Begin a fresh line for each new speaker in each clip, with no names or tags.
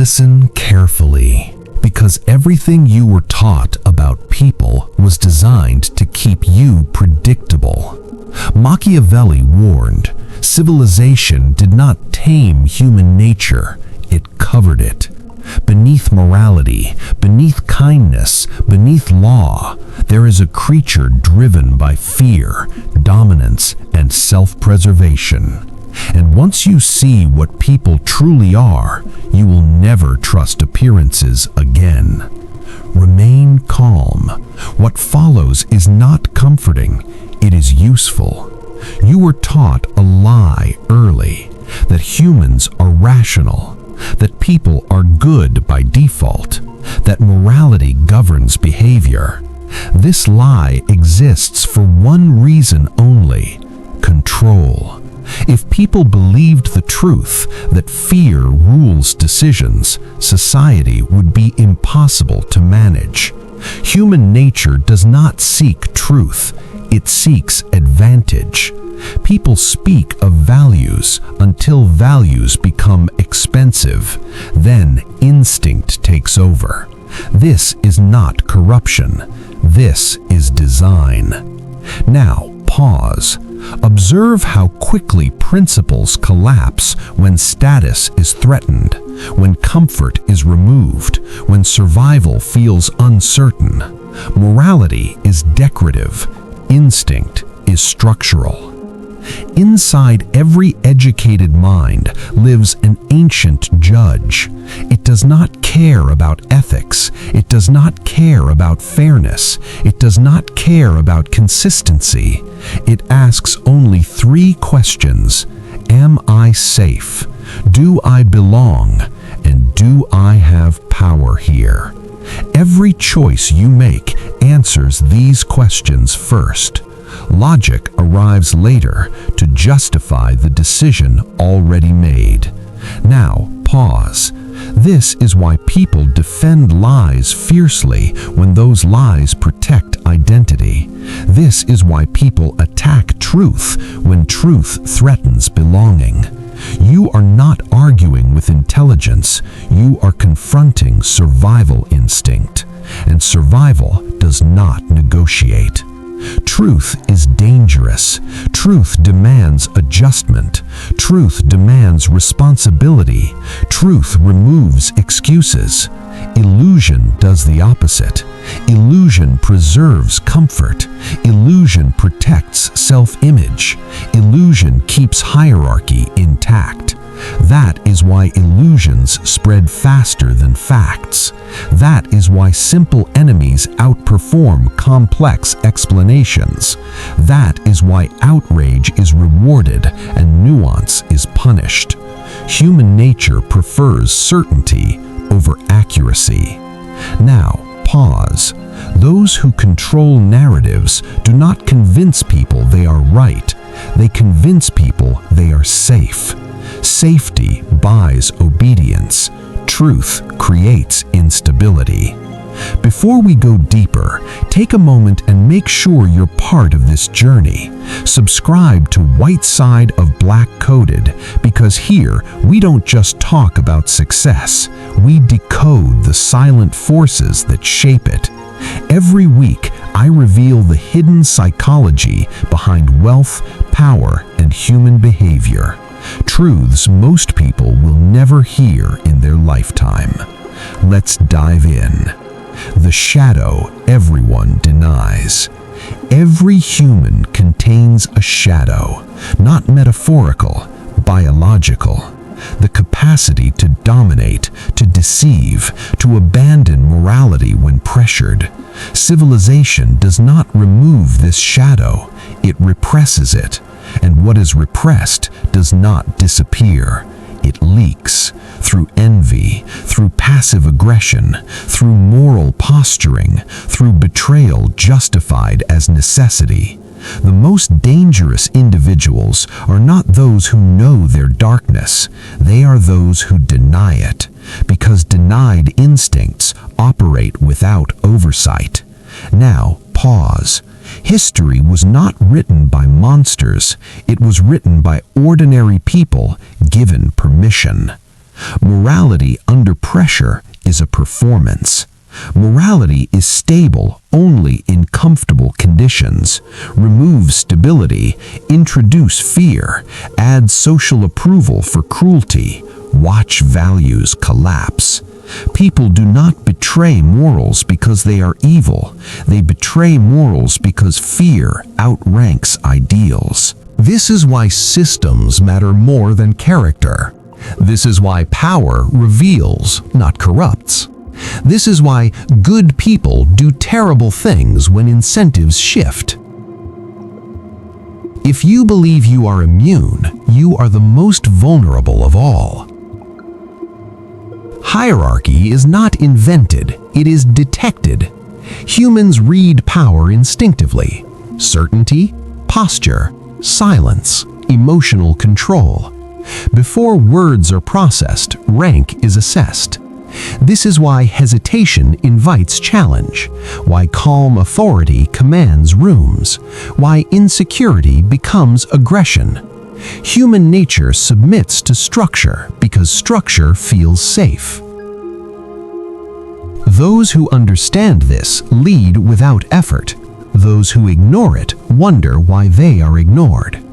Listen carefully, because everything you were taught about people was designed to keep you predictable. Machiavelli warned, civilization did not tame human nature, it covered it. Beneath morality, beneath kindness, beneath law, there is a creature driven by fear, dominance, and self-preservation. And once you see what people truly are, you will never trust appearances again. Remain calm. What follows is not comforting, it is useful. You were taught a lie early, that humans are rational, that people are good by default, that morality governs behavior. This lie exists for one reason only: control. If people believed the truth that fear rules decisions, society would be impossible to manage. Human nature does not seek truth, it seeks advantage. People speak of values until values become expensive. Then instinct takes over. This is not corruption. This is design. Now, pause. Observe how quickly principles collapse when status is threatened, when comfort is removed, when survival feels uncertain. Morality is decorative. Instinct is structural. Inside every educated mind lives an ancient judge. It does not care about ethics. It does not care about fairness. It does not care about consistency. It asks only three questions: Am I safe? Do I belong? And do I have power here? Every choice you make answers these questions first. Logic arrives later to justify the decision already made. Now, pause. This is why people defend lies fiercely when those lies protect identity. This is why people attack truth when truth threatens belonging. You are not arguing with intelligence, you are confronting survival instinct. And survival does not negotiate. Truth is dangerous. Truth demands adjustment. Truth demands responsibility. Truth removes excuses. Illusion does the opposite. Illusion preserves comfort. Illusion protects self-image. Illusion keeps hierarchy intact. That is why illusions spread faster than facts. That is why simple enemies outperform complex explanations. That is why outrage is rewarded and nuance is punished. Human nature prefers certainty over accuracy. Now, pause. Those who control narratives do not convince people they are right. They convince people they are safe. Safety buys obedience. Truth creates instability. Before we go deeper, take a moment and make sure you're part of this journey. Subscribe to White Side of Black Coded, because here we don't just talk about success, we decode the silent forces that shape it. Every week, I reveal the hidden psychology behind wealth, power, and human behavior. Truths most people will never hear in their lifetime. Let's dive in. The shadow everyone denies. Every human contains a shadow, not metaphorical, biological. The capacity to dominate, to deceive, to abandon morality when pressured. Civilization does not remove this shadow, it represses it. And what is repressed does not disappear. It leaks through envy, through passive aggression, through moral posturing, through betrayal justified as necessity. The most dangerous individuals are not those who know their darkness, they are those who deny it, because denied instincts operate without oversight. Now, pause. History was not written by monsters, it was written by ordinary people given permission. Morality under pressure is a performance. Morality is stable only in comfortable conditions. Remove stability, introduce fear, add social approval for cruelty. Watch values collapse. People do not betray morals because they are evil. They betray morals because fear outranks ideals. This is why systems matter more than character. This is why power reveals, not corrupts. This is why good people do terrible things when incentives shift. If you believe you are immune, you are the most vulnerable of all. Hierarchy is not invented, it is detected. Humans read power instinctively. Certainty, posture, silence, emotional control. Before words are processed, rank is assessed. This is why hesitation invites challenge, why calm authority commands rooms, why insecurity becomes aggression. Human nature submits to structure because structure feels safe. Those who understand this lead without effort. Those who ignore it wonder why they are ignored.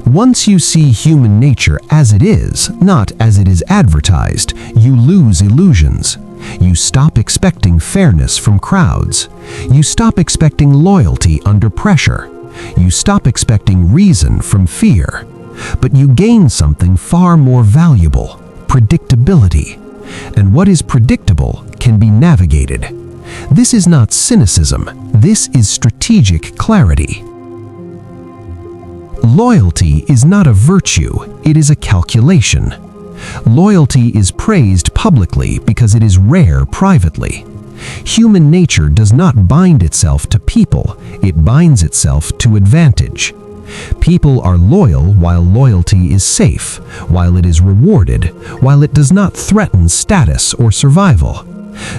Once you see human nature as it is, not as it is advertised, you lose illusions. You stop expecting fairness from crowds. You stop expecting loyalty under pressure. You stop expecting reason from fear. But you gain something far more valuable: predictability. And what is predictable can be navigated. This is not cynicism. This is strategic clarity. Loyalty is not a virtue, it is a calculation. Loyalty is praised publicly because it is rare privately. Human nature does not bind itself to people, it binds itself to advantage. People are loyal while loyalty is safe, while it is rewarded, while it does not threaten status or survival.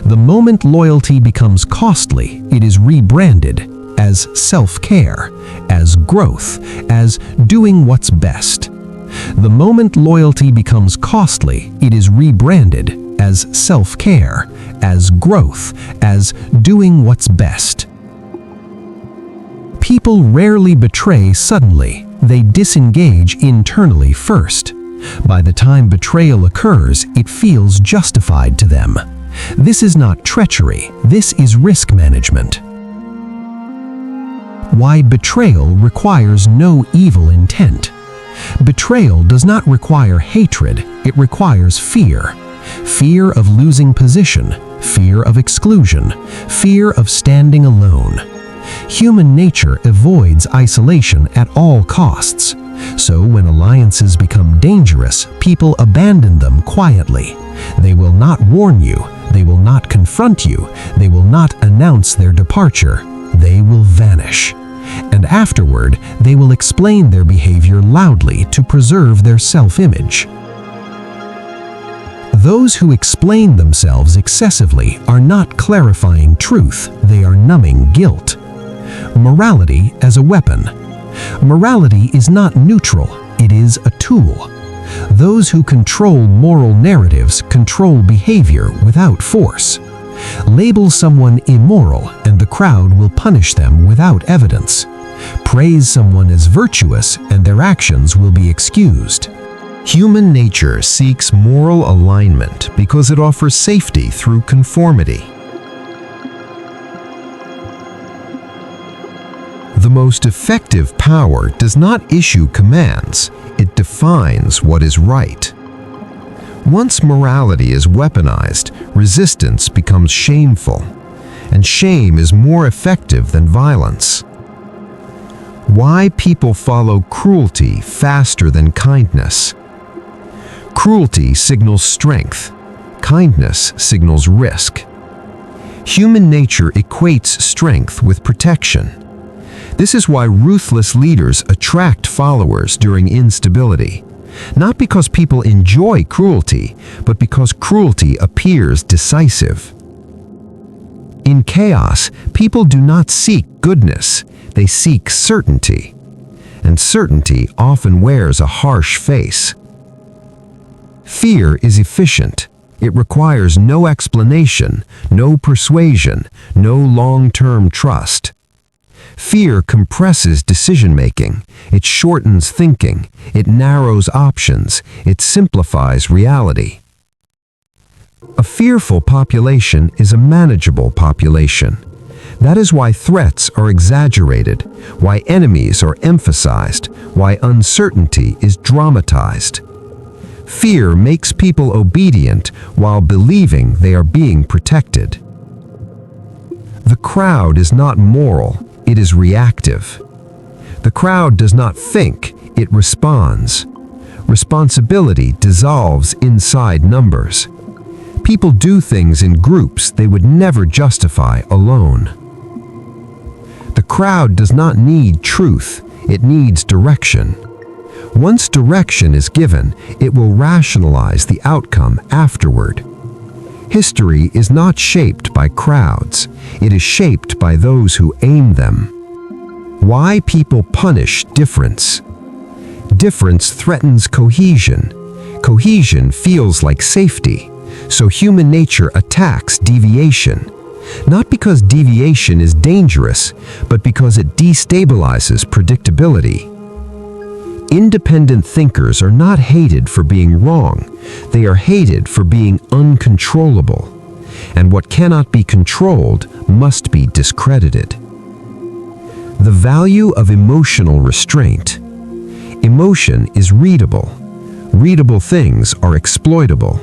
The moment loyalty becomes costly, it is rebranded as self-care, as growth, as doing what's best. The moment loyalty becomes costly, it is rebranded as self-care, as growth, as doing what's best. People rarely betray suddenly. They disengage internally first. By the time betrayal occurs, it feels justified to them. This is not treachery, this is risk management. Why betrayal requires no evil intent. Betrayal does not require hatred, it requires fear. Fear of losing position, fear of exclusion, fear of standing alone. Human nature avoids isolation at all costs. So when alliances become dangerous, people abandon them quietly. They will not warn you, they will not confront you, they will not announce their departure, they will vanish. And afterward, they will explain their behavior loudly to preserve their self-image. Those who explain themselves excessively are not clarifying truth, they are numbing guilt. Morality as a weapon. Morality is not neutral, it is a tool. Those who control moral narratives control behavior without force. Label someone immoral and the crowd will punish them without evidence. Praise someone as virtuous and their actions will be excused. Human nature seeks moral alignment because it offers safety through conformity. The most effective power does not issue commands, it defines what is right. Once morality is weaponized, resistance becomes shameful, and shame is more effective than violence. Why people follow cruelty faster than kindness? Cruelty signals strength, kindness signals risk. Human nature equates strength with protection. This is why ruthless leaders attract followers during instability. Not because people enjoy cruelty, but because cruelty appears decisive. In chaos, people do not seek goodness, they seek certainty. And certainty often wears a harsh face.
Fear is efficient. It requires no explanation, no persuasion, no long-term trust. Fear compresses decision-making. It shortens thinking. It narrows options. It simplifies reality. A fearful population is a manageable population. That is why threats are exaggerated, why enemies are emphasized, why uncertainty is dramatized. Fear makes people obedient while believing they are being protected. The crowd is not moral, it is reactive. The crowd does not think, it responds. Responsibility dissolves inside numbers. People do things in groups they would never justify alone. The crowd does not need truth, it needs direction. Once direction is given, it will rationalize the outcome afterward. History is not shaped by crowds, it is shaped by those who aim them. Why people punish difference? Difference threatens cohesion. Cohesion feels like safety, so human nature attacks deviation. Not because deviation is dangerous, but because it destabilizes predictability. Independent thinkers are not hated for being wrong, they are hated for being uncontrollable. And what cannot be controlled must be discredited. The value of emotional restraint. Emotion is readable. Readable things are exploitable.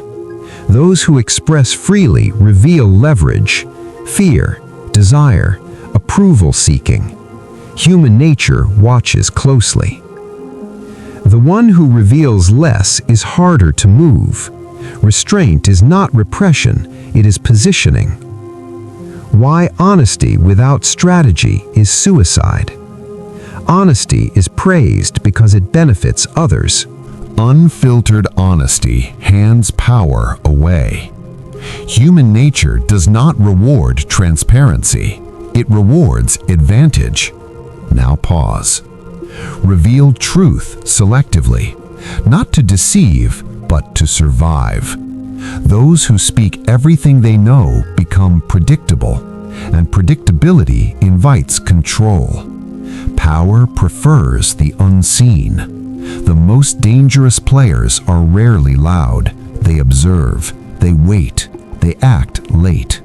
Those who express freely reveal leverage, fear, desire, approval-seeking. Human nature watches closely. The one who reveals less is harder to move. Restraint is not repression, it is positioning. Why honesty without strategy is suicide. Honesty is praised because it benefits others.
Unfiltered honesty hands power away. Human nature does not reward transparency. It rewards advantage. Now pause. Reveal truth selectively, not to deceive, but to survive. Those who speak everything they know become predictable, and predictability invites control. Power prefers the unseen. The most dangerous players are rarely loud. They observe, they wait, they act late.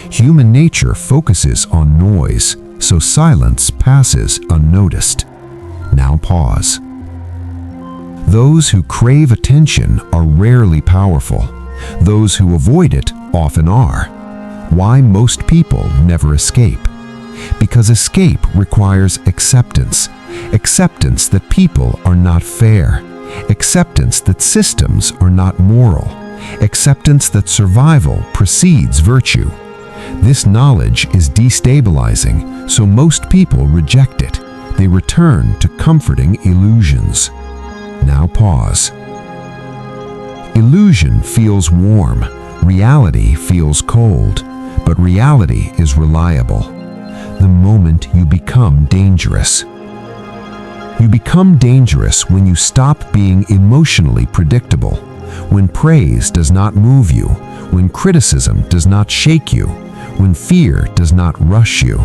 Human nature focuses on noise, so silence passes unnoticed. Now pause. Those who crave attention are rarely powerful. Those who avoid it often are. Why most people never escape? Because escape requires acceptance. Acceptance that people are not fair. Acceptance that systems are not moral. Acceptance that survival precedes virtue. This knowledge is destabilizing, so most people reject it. They return to comforting illusions. Now pause. Illusion feels warm, reality feels cold, but reality is reliable. The moment you become dangerous. You become dangerous when you stop being emotionally predictable, when praise does not move you, when criticism does not shake you, when fear does not rush you.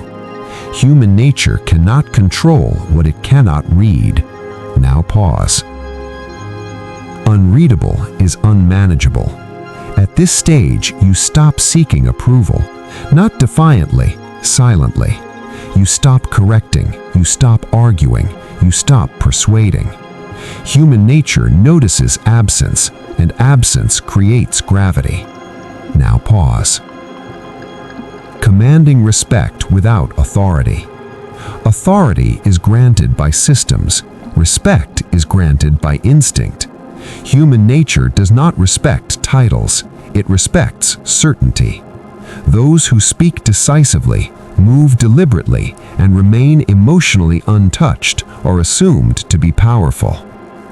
Human nature cannot control what it cannot read. Now pause. Unreadable is unmanageable. At this stage, you stop seeking approval, not defiantly, silently. You stop correcting, you stop arguing, you stop persuading. Human nature notices absence, and absence creates gravity. Now pause. Commanding respect without authority. Authority is granted by systems. Respect is granted by instinct. Human nature does not respect titles. It respects certainty. Those who speak decisively, move deliberately, and remain emotionally untouched are assumed to be powerful.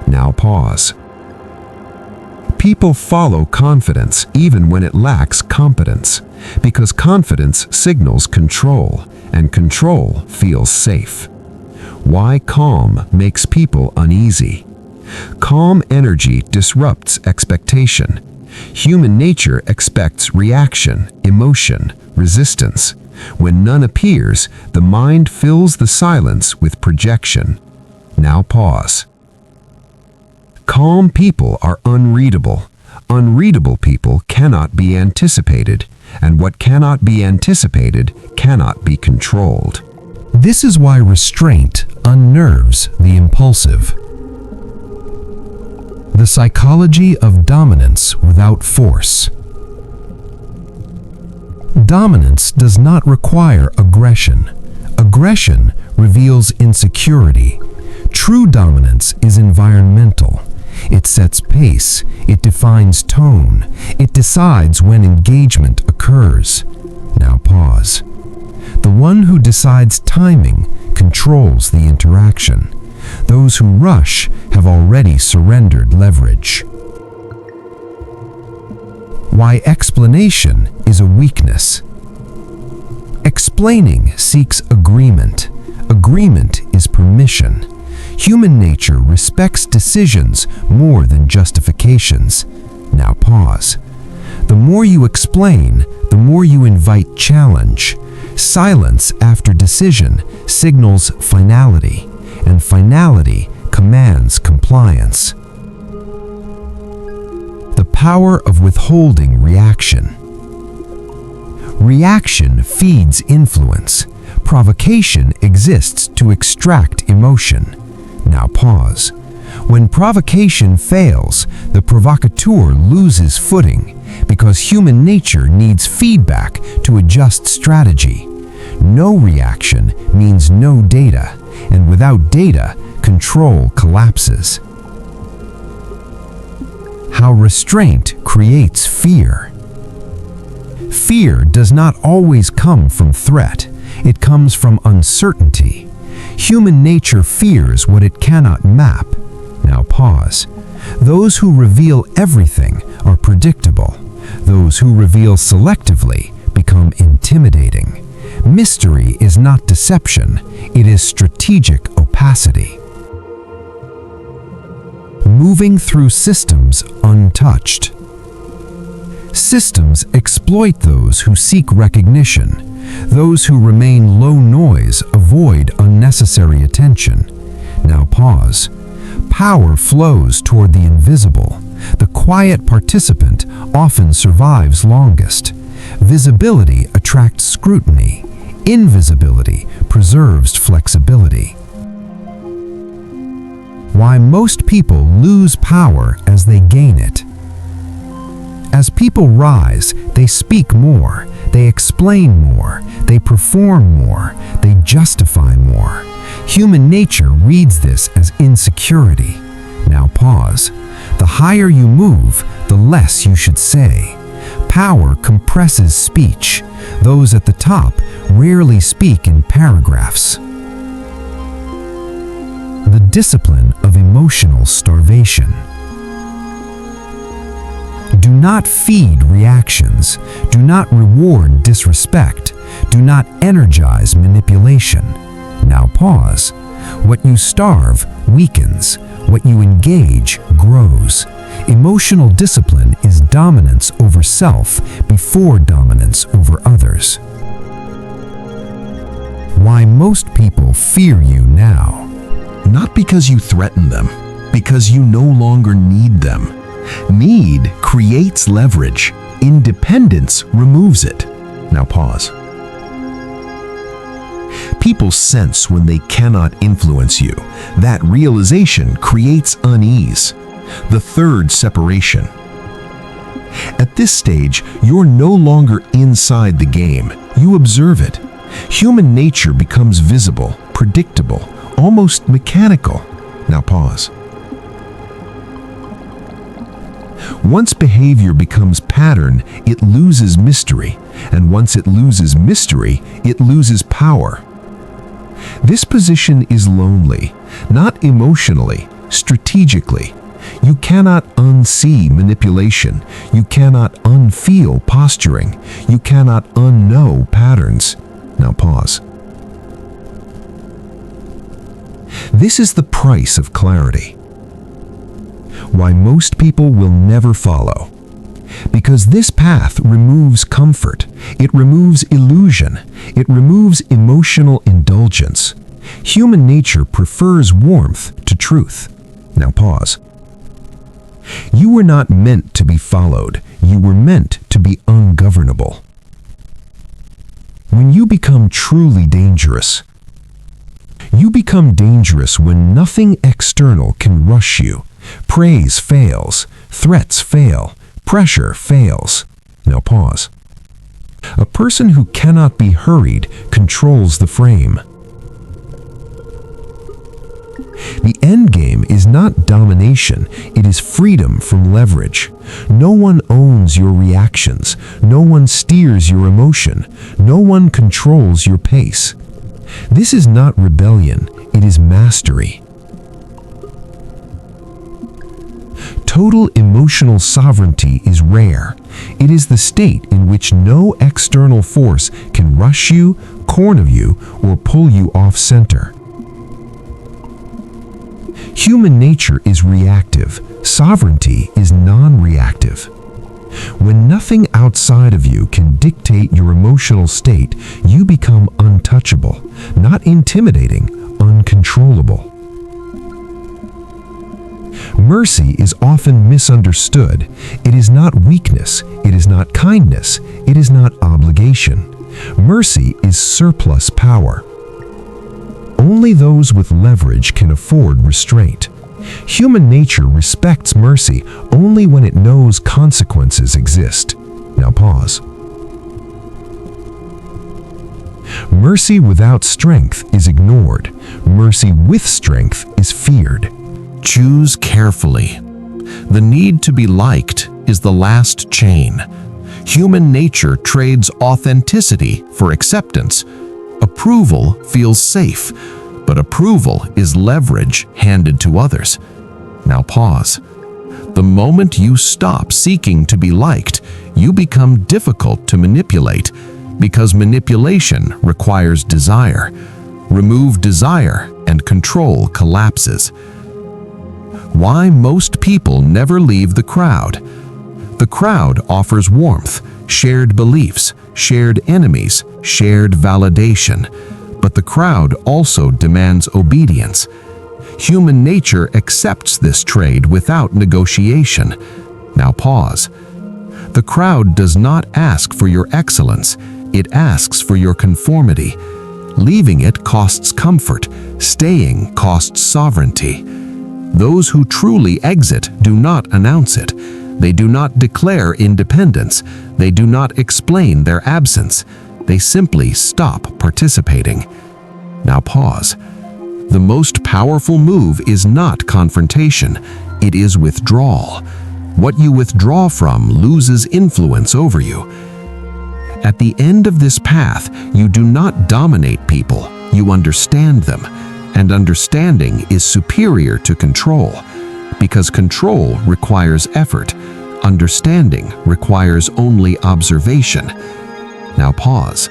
Now pause. People follow confidence even when it lacks competence, because confidence signals control, and control feels safe. Why calm makes people uneasy?
Calm energy disrupts expectation. Human nature expects reaction, emotion, resistance. When none appears, the mind fills the silence with projection. Now pause. Calm people are unreadable. Unreadable people cannot be anticipated, and what cannot be anticipated cannot be controlled.
This is why restraint unnerves the impulsive. The psychology of dominance without force. Dominance does not require aggression. Aggression reveals insecurity. True dominance is environmental. It sets pace, it defines tone, it decides when engagement occurs. Now pause. The one who decides timing controls the interaction. Those who rush have already surrendered leverage. Why explanation is a weakness. Explaining seeks agreement. Agreement is permission. Human nature respects decisions more than justifications. Now pause. The more you explain, the more you invite challenge. Silence after decision signals finality, and finality commands compliance. The power of withholding reaction. Reaction feeds influence. Provocation exists to extract emotion. Now pause. When provocation fails, the provocateur loses footing because human nature needs feedback to adjust strategy. No reaction means no data, and without data, control collapses. How restraint creates fear. Fear does not always come from threat. It comes from uncertainty. Human nature fears what it cannot map. Now pause. Those who reveal everything are predictable. Those who reveal selectively become intimidating. Mystery is not deception, it is strategic opacity. Moving through systems untouched. Systems exploit those who seek recognition. Those who remain low noise avoid unnecessary attention. Now pause. Power flows toward the invisible. The quiet participant often survives longest. Visibility attracts scrutiny. Invisibility preserves flexibility. Why most people lose power as they gain it. As people rise, they speak more, they explain more, they perform more, they justify more. Human nature reads this as insecurity. Now pause. The higher you move, the less you should say. Power compresses speech. Those at the top rarely speak in paragraphs. The discipline of emotional starvation. Do not feed reactions. Do not reward disrespect. Do not energize manipulation. Now pause. What you starve weakens. What you engage grows. Emotional discipline is dominance over self before dominance over others. Why most people fear you now.
Not because you threaten them, because you no longer need them. Need creates leverage. Independence removes it. Now pause. People sense when they cannot influence you. That realization creates unease. The third separation. At this stage, you're no longer inside the game. You observe it. Human nature becomes visible, predictable, almost mechanical. Now pause. Once behavior becomes pattern, it loses mystery, and once it loses mystery, it loses power. This position is lonely, not emotionally, strategically. You cannot unsee manipulation. You cannot unfeel posturing. You cannot unknow patterns. Now pause. This is the price of clarity. why most people will never follow. Because this path removes comfort, it removes illusion, it removes emotional indulgence. Human nature prefers warmth to truth. Now pause. You were not meant to be followed, you were meant to be ungovernable. When you become truly dangerous, you become dangerous when nothing external can rush you. Praise fails, threats fail, pressure fails. Now pause. A person who cannot be hurried controls the frame. The end game is not domination, it is freedom from leverage. No one owns your reactions, no one steers your emotion, no one controls your pace. This is not rebellion, it is mastery. Total emotional sovereignty is rare. It is the state in which no external force can rush you, corner you, or pull you off center. Human nature is reactive. Sovereignty is non-reactive. When nothing outside of you can dictate your emotional state, you become untouchable, not intimidating, uncontrollable. Mercy is often misunderstood. It is not weakness, it is not kindness, it is not obligation. Mercy is surplus power. Only those with leverage can afford restraint. Human nature respects mercy only when it knows consequences exist. Now pause. Mercy without strength is ignored. Mercy with strength is feared.
Choose carefully. The need to be liked is the last chain. Human nature trades authenticity for acceptance. Approval feels safe, but approval is leverage handed to others. Now pause. The moment you stop seeking to be liked, you become difficult to manipulate, because manipulation requires desire. Remove desire and control collapses. Why most people never leave the crowd? The crowd offers warmth, shared beliefs, shared enemies, shared validation. But the crowd also demands obedience. Human nature accepts this trade without negotiation. Now pause. The crowd does not ask for your excellence, it asks for your conformity. Leaving it costs comfort, staying costs sovereignty. Those who truly exit do not announce it. They do not declare independence. They do not explain their absence. They simply stop participating. Now pause. The most powerful move is not confrontation, it is withdrawal. What you withdraw from loses influence over you. At the end of this path, you do not dominate people, you understand them. And understanding is superior to control, because control requires effort. Understanding requires only observation. Now pause.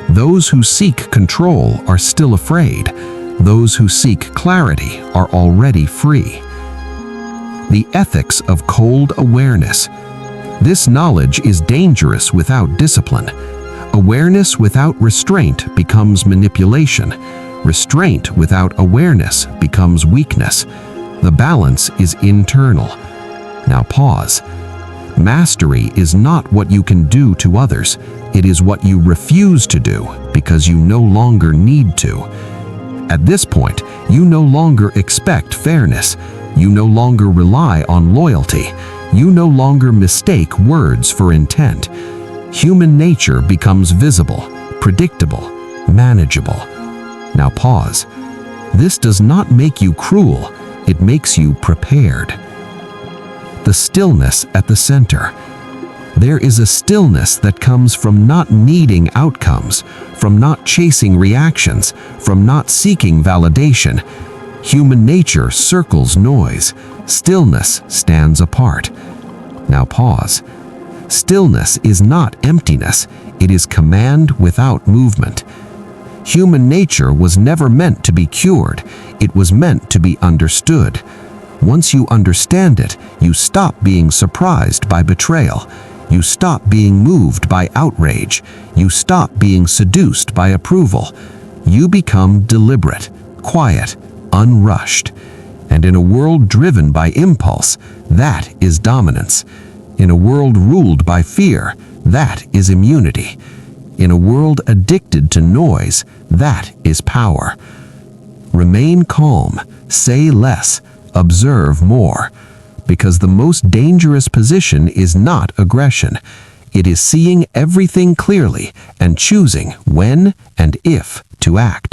Those who seek control are still afraid. Those who seek clarity are already free. The ethics of cold awareness. This knowledge is dangerous without discipline. Awareness without restraint becomes manipulation. Restraint without awareness becomes weakness. The balance is internal. Now pause. Mastery is not what you can do to others. It is what you refuse to do because you no longer need to. At this point, you no longer expect fairness. You no longer rely on loyalty. You no longer mistake words for intent. Human nature becomes visible, predictable, manageable. Now pause. This does not make you cruel, it makes you prepared. The stillness at the center. There is a stillness that comes from not needing outcomes, from not chasing reactions, from not seeking validation. Human nature circles noise. Stillness stands apart. Now pause. Stillness is not emptiness, it is command without movement. Human nature was never meant to be cured, it was meant to be understood.
Once you understand it, you stop being surprised by betrayal. You stop being moved by outrage. You stop being seduced by approval. You become deliberate, quiet, unrushed. And in a world driven by impulse, that is dominance. In a world ruled by fear, that is immunity. In a world addicted to noise, that is power. Remain calm, say less, observe more. Because the most dangerous position is not aggression. It is seeing everything clearly and choosing when and if to act.